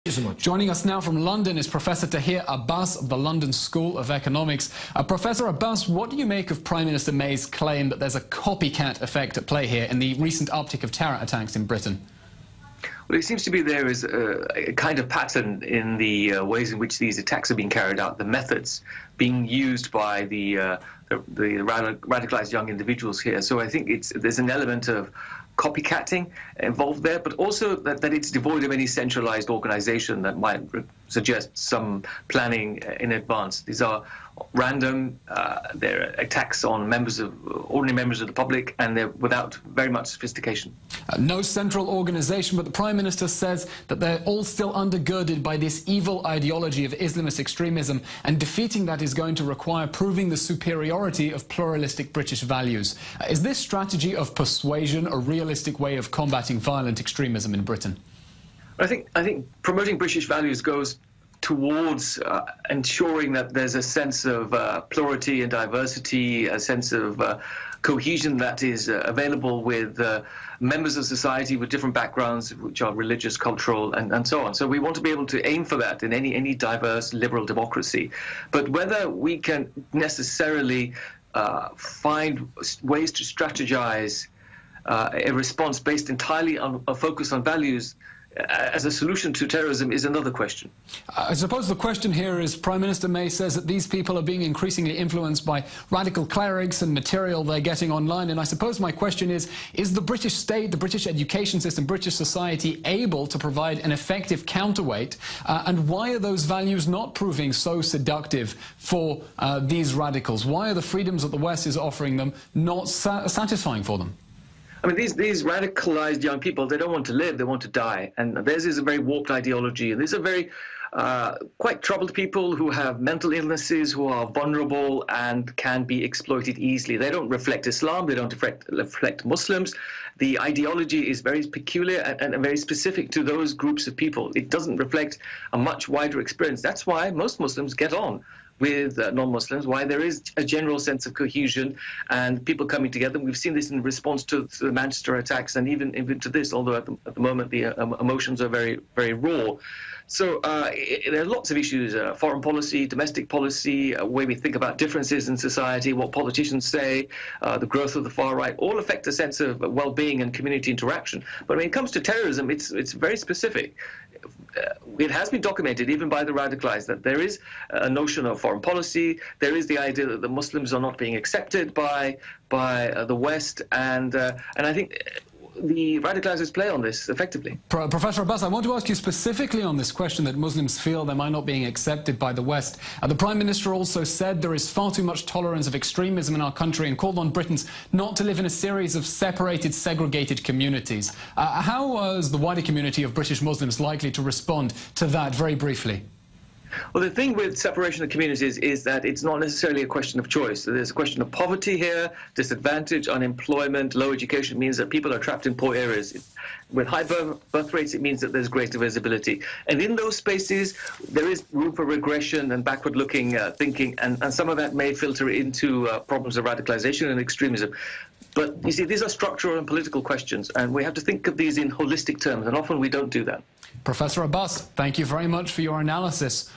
Thank you so much. Joining us now from London is Professor Tahir Abbas of the London School of Economics. Professor Abbas, what do you make of Prime Minister May's claim that there's a copycat effect at play here in the recent uptick of terror attacks in Britain? Well, it seems to be there is a kind of pattern in the ways in which these attacks are being carried out, the methods being used by the radicalized young individuals here. So I think there's an element of copycatting involved there, but also that it's devoid of any centralized organization that might suggest some planning in advance. These are random, they're attacks on ordinary members of the public, and they're without very much sophistication. No central organization, but the Prime Minister says that they're all still undergirded by this evil ideology of Islamist extremism, and defeating that is going to require proving the superiority of pluralistic British values. Is this strategy of persuasion a realistic way of combating violent extremism in Britain? I think promoting British values goes towards ensuring that there's a sense of plurality and diversity, a sense of cohesion that is available with members of society with different backgrounds, which are religious, cultural, and so on. So we want to be able to aim for that in any diverse liberal democracy. But whether we can necessarily find ways to strategize a response based entirely on a focus on values as a solution to terrorism is another question. I suppose the question here is, Prime Minister May says that these people are being increasingly influenced by radical clerics and material they're getting online, and I suppose my question is the British state, the British education system, British society able to provide an effective counterweight, and why are those values not proving so seductive for these radicals? Why are the freedoms that the West is offering them not satisfying for them? I mean, these radicalized young people, they don't want to live, they want to die. And theirs is a very warped ideology. And these are very quite troubled people who have mental illnesses, who are vulnerable and can be exploited easily. They don't reflect Islam, they don't reflect Muslims. The ideology is very peculiar and very specific to those groups of people. It doesn't reflect a much wider experience. That's why most Muslims get on with non-Muslims, why there is a general sense of cohesion and people coming together. We've seen this in response to the Manchester attacks and even to this, although at the moment the emotions are very, very raw. So there are lots of issues, foreign policy, domestic policy, way we think about differences in society, what politicians say, the growth of the far right, all affect a sense of well-being and community interaction. But when it comes to terrorism, it's very specific. It has been documented, even by the radicalized, that there is a notion of foreign policy. There is the idea that the Muslims are not being accepted by the West, and I think the radicalizers play on this effectively. Professor Abbas, I want to ask you specifically on this question that Muslims feel they might not being accepted by the West. The Prime Minister also said there is far too much tolerance of extremism in our country and called on Britons not to live in a series of separated, segregated communities. How is the wider community of British Muslims likely to respond to that, very briefly? Well, the thing with separation of communities is that it's not necessarily a question of choice. There's a question of poverty here, disadvantage, unemployment, low education means that people are trapped in poor areas. With high birth rates, it means that there's greater visibility. And in those spaces, there is room for regression and backward-looking thinking, and some of that may filter into problems of radicalization and extremism. But you see, these are structural and political questions, and we have to think of these in holistic terms, and often we don't do that. Professor Abbas, thank you very much for your analysis.